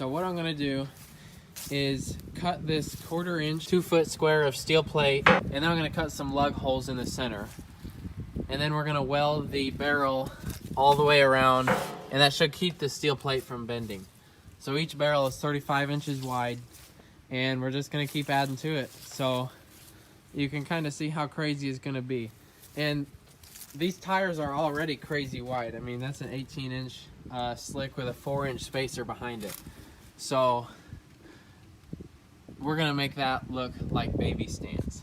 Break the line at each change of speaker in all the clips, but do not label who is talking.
so what I'm gonna do is cut this 1/4 inch 2-foot square of steel plate, and then I'm gonna cut some lug holes in the center, and then we're gonna weld the barrel all the way around, and that should keep the steel plate from bending. So each barrel is 35 inches wide, and we're just gonna keep adding to it, so you can kind of see how crazy it's gonna be. And these tires are already crazy wide. I mean, that's an 18-inch slick with a 4-inch spacer behind it. So we're gonna make that look like baby stands.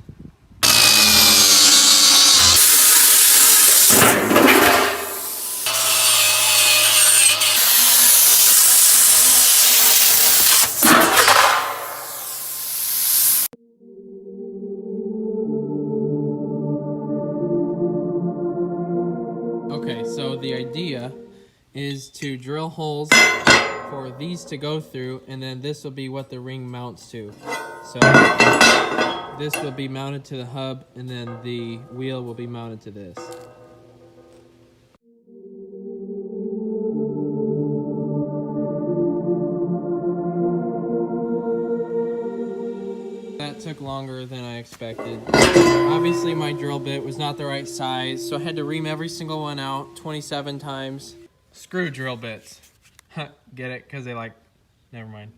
Okay, so the idea is to drill holes for these to go through, and then this will be what the ring mounts to. So this will be mounted to the hub, and then the wheel will be mounted to this. That took longer than I expected. Obviously my drill bit was not the right size, so I had to ream every single one out 27 times. Screw drill bits. Get it? Because they like... Never mind.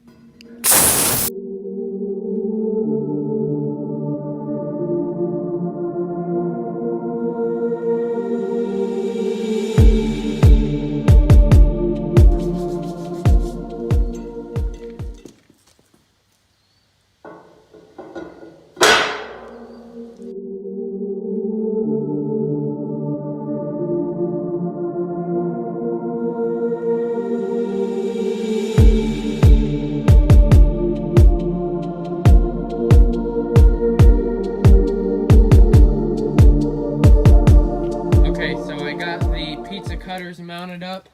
Cutters mounted up,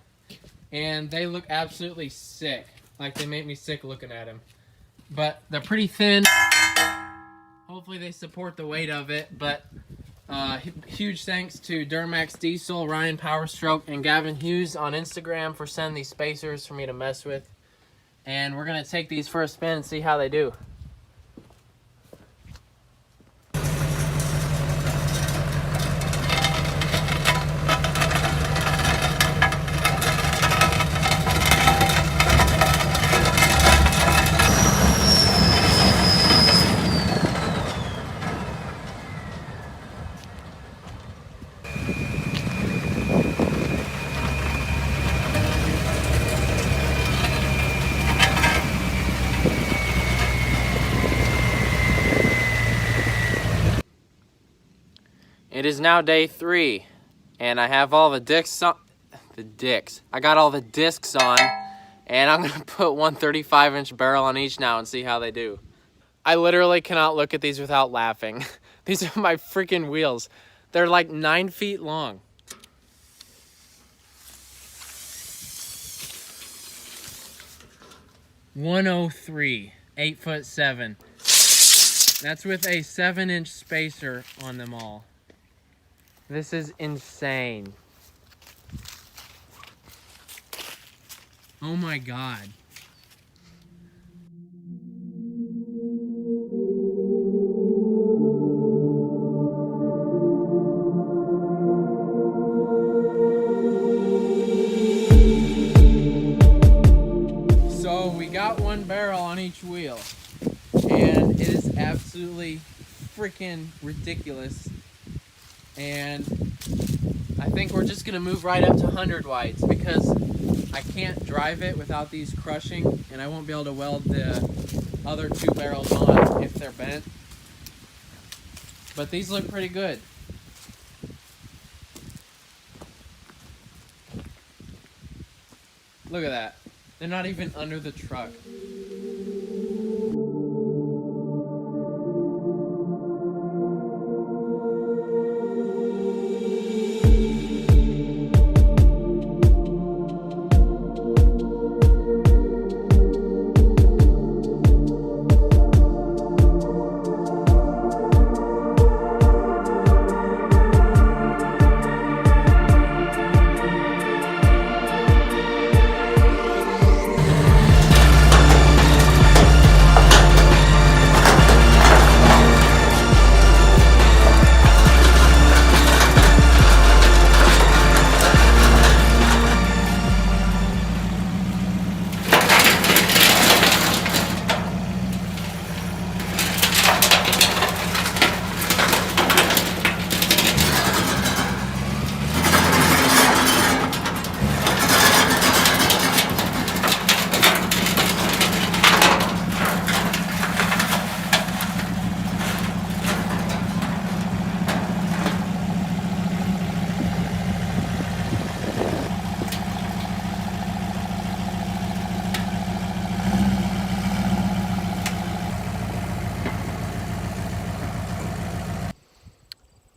and they look absolutely sick. Like, they make me sick looking at them, but they're pretty thin. Hopefully they support the weight of it. But huge thanks to Dوراماكس Diesel, Ryan Powerstroke, and Gavin Hughes on Instagram for sending these spacers for me to mess with, and we're gonna take these for a spin and see how they do. It is now day 3, and I have all the discs on. I got all the discs on, and I'm gonna put one 35-inch barrel on each now and see how they do. I literally cannot look at these without laughing. These are my freaking wheels. They're like 9 feet long. $103, 8'7". That's with a 7-inch spacer on them all. This is insane. Oh my God. So we got one barrel on each wheel, and it is absolutely freaking ridiculous. And I think we're just gonna move right up to 100 wides because I can't drive it without these crushing, and I won't be able to weld the other 2 barrels on if they're bent. But these look pretty good. Look at that. They're not even under the truck.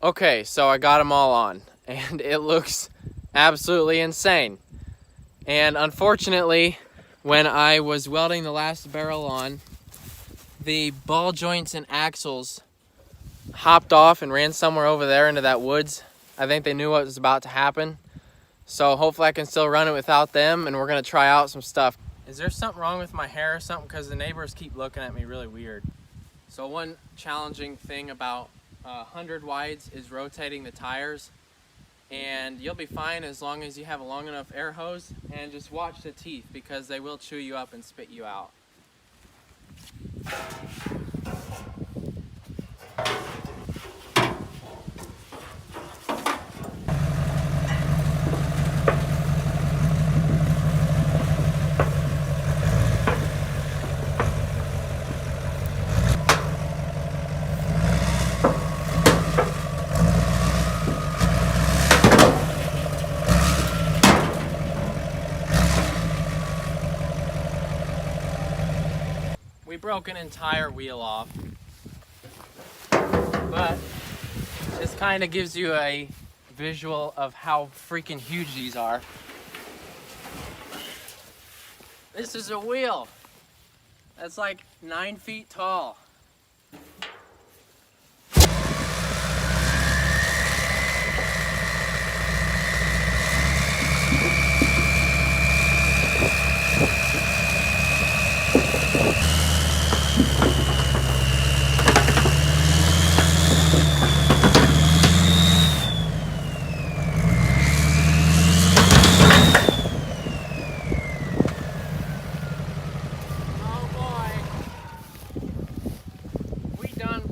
Okay, so I got them all on, and it looks absolutely insane. And unfortunately, when I was welding the last barrel on, the ball joints and axles hopped off and ran somewhere over there into that woods. I think they knew what was about to happen. So hopefully I can still run it without them, and we're gonna try out some stuff. Is there something wrong with my hair or something? Because the neighbors keep looking at me really weird. So one challenging thing about 100 wides is rotating the tires, and you'll be fine as long as you have a long enough air hose, and just watch the teeth because they will chew you up and spit you out. We broke an entire wheel off, but this kind of gives you a visual of how freaking huge these are. This is a wheel that's like 9 feet tall.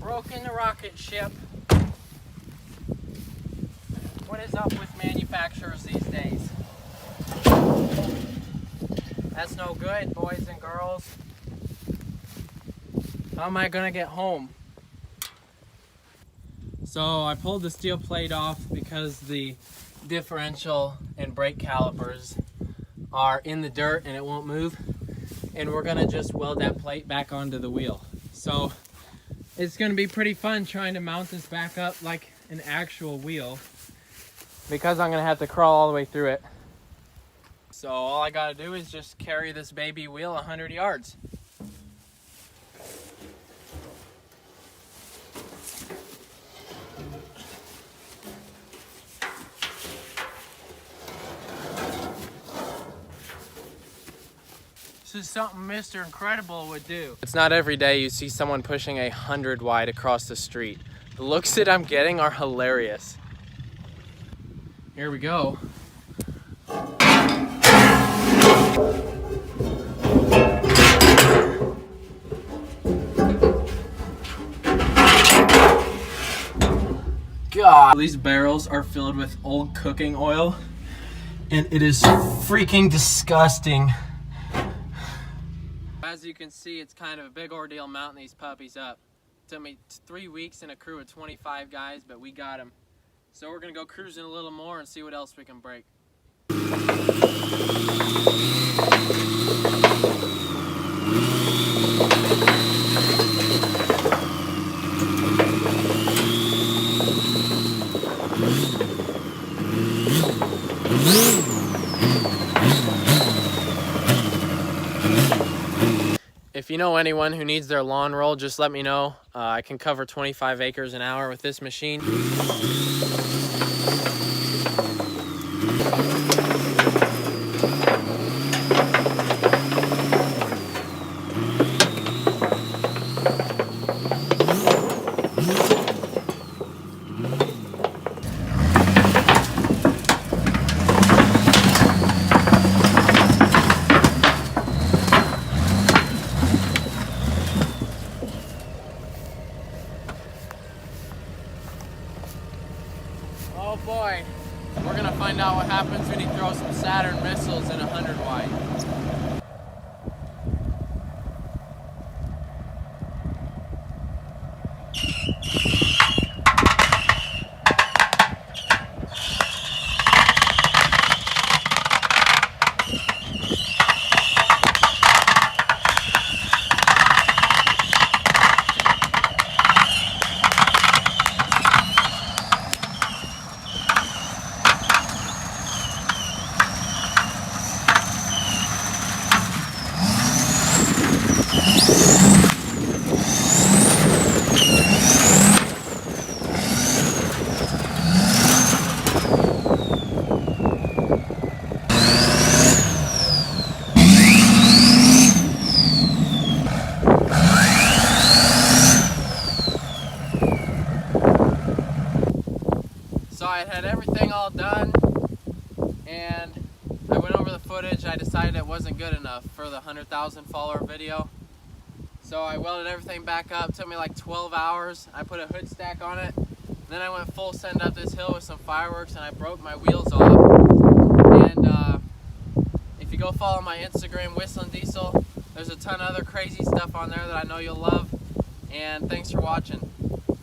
Broken the rocket ship. What is up with manufacturers these days? That's no good, boys and girls. How am I gonna get home? So I pulled the steel plate off because the differential and brake calipers are in the dirt and it won't move. And we're gonna just weld that plate back onto the wheel. So it's gonna be pretty fun trying to mount this back up like an actual wheel, because I'm gonna have to crawl all the way through it. So all I gotta do is just carry this baby wheel 100 yards. This is something Mr. Incredible would do. It's not every day you see someone pushing 100 wide across the street. The looks that I'm getting are hilarious. Here we go. God, these barrels are filled with old cooking oil, and it is freaking disgusting. As you can see, it's kind of a big ordeal mounting these puppies up. It took me 3 weeks and a crew of 25 guys, but we got them. So we're gonna go cruising a little more and see what else we can break. If you know anyone who needs their lawn rolled, just let me know. I can cover 25 acres an hour with this machine. Oh boy, we're gonna find out what happens when you throw some Saturn missiles in 100 wide. everything all done, and I went over the footage. I decided it wasn't good enough for the 100,000 follower video. So I welded everything back up. It took me like 12 hours. I put a hood stack on it. Then I went full send up this hill with some fireworks, and I broke my wheels off. And if you go follow my Instagram, Whistling Diesel, there's a ton of other crazy stuff on there that I know you'll love. And thanks for watching.